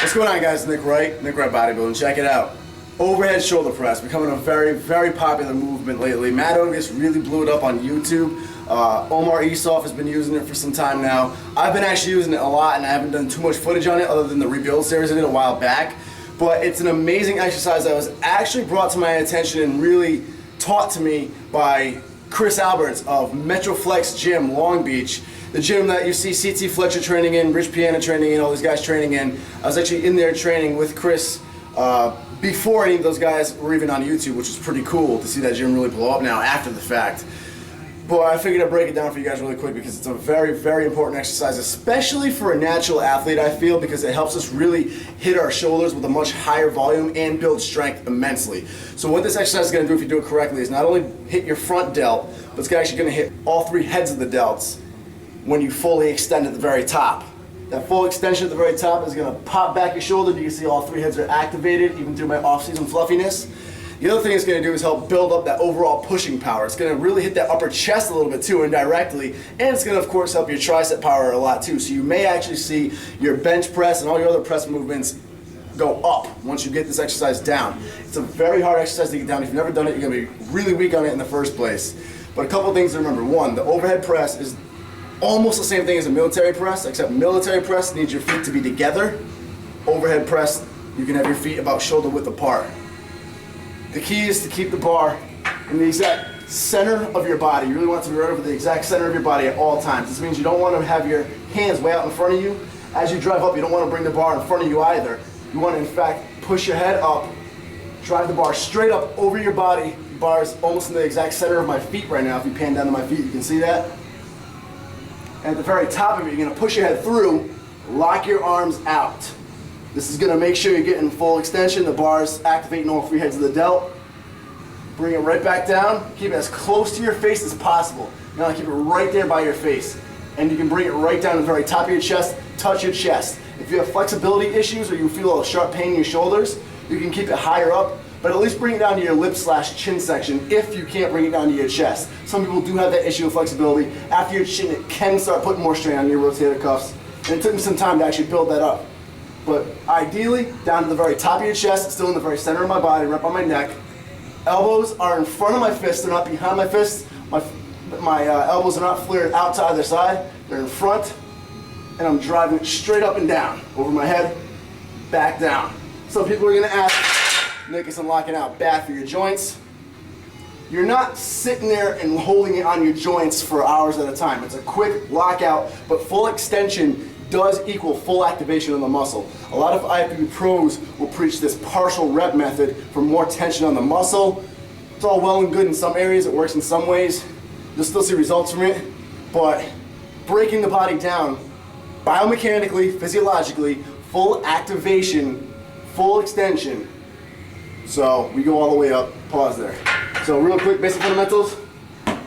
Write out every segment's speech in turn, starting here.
What's going on, guys? Nick Wright Bodybuilding. Check it out. Overhead shoulder press, becoming a very, very popular movement lately. Matt Otis really blew it up on YouTube. Omar Esoff has been using it for some time now. I've been actually using it a lot, and I haven't done too much footage on it other than the rebuild series I did a while back. But it's an amazing exercise that was actually brought to my attention and really taught to me by Chris Alberts of Metroflex Gym, Long Beach. The gym that you see CT Fletcher training in, Rich Piana training in, all these guys training in. I was actually in there training with Chris before any of those guys were even on YouTube, which is pretty cool to see that gym really blow up now after the fact. But I figured I'd break it down for you guys really quick because it's a very, very important exercise, especially for a natural athlete, I feel, because it helps us really hit our shoulders with a much higher volume and build strength immensely. So what this exercise is going to do if you do it correctly is not only hit your front delt, but it's actually going to hit all three heads of the delts when you fully extend at the very top. That full extension at the very top is going to pop back your shoulder. You can see all three heads are activated, even through my off-season fluffiness. The other thing it's going to do is help build up that overall pushing power. It's going to really hit that upper chest a little bit too, indirectly, and it's going to, of course, help your tricep power a lot too. So you may actually see your bench press and all your other press movements go up once you get this exercise down. It's a very hard exercise to get down. If you've never done it, you're going to be really weak on it in the first place. But a couple things to remember. One, the overhead press is almost the same thing as a military press, except military press needs your feet to be together. Overhead press, you can have your feet about shoulder width apart. The key is to keep the bar in the exact center of your body. You really want it to be right over the exact center of your body at all times. This means you don't want to have your hands way out in front of you. As you drive up, you don't want to bring the bar in front of you either. You want to, in fact, push your head up, drive the bar straight up over your body. The bar is almost in the exact center of my feet right now. If you pan down to my feet, you can see that. And at the very top of it, you're going to push your head through, lock your arms out. This is going to make sure you're getting full extension. The bar's activating all three heads of the delt. Bring it right back down. Keep it as close to your face as possible. Now keep it right there by your face. And you can bring it right down to the very top of your chest, touch your chest. If you have flexibility issues or you feel a sharp pain in your shoulders, you can keep it higher up, but at least bring it down to your lip/chin section if you can't bring it down to your chest. Some people do have that issue of flexibility. After your chin, it can start putting more strain on your rotator cuffs. And it took me some time to actually build that up. But ideally, down to the very top of your chest, still in the very center of my body, right by my neck. Elbows are in front of my fists, they're not behind my fists. My elbows are not flared out to either side, they're in front. And I'm driving it straight up and down, over my head, back down. Some people are gonna ask, Nick, is unlocking out bad for your joints? You're not sitting there and holding it on your joints for hours at a time. It's a quick lockout, but full extension does equal full activation of the muscle. A lot of IFBB pros will preach this partial rep method for more tension on the muscle. It's all well and good in some areas, it works in some ways. You'll still see results from it, but breaking the body down biomechanically, physiologically, full activation, full extension. So we go all the way up, pause there. So real quick, basic fundamentals.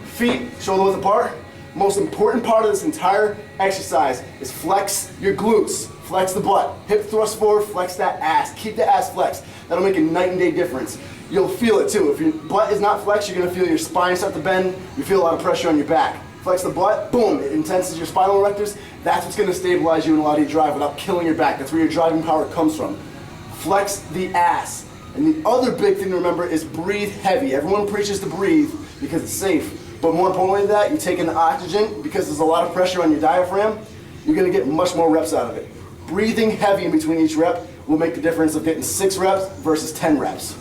Feet shoulder width apart. Most important part of this entire exercise is flex your glutes, flex the butt, hip thrust forward, flex that ass, keep the ass flexed. That'll make a night and day difference. You'll feel it too. If your butt is not flexed, you're gonna feel your spine start to bend, you feel a lot of pressure on your back. Flex the butt, boom, it intenses your spinal erectors. That's what's gonna stabilize you and allow you to drive without killing your back. That's where your driving power comes from. Flex the ass. And the other big thing to remember is breathe heavy. Everyone preaches to breathe because it's safe. But more importantly than that, you're taking the oxygen because there's a lot of pressure on your diaphragm. You're gonna get much more reps out of it. Breathing heavy in between each rep will make the difference of getting 6 reps versus 10 reps.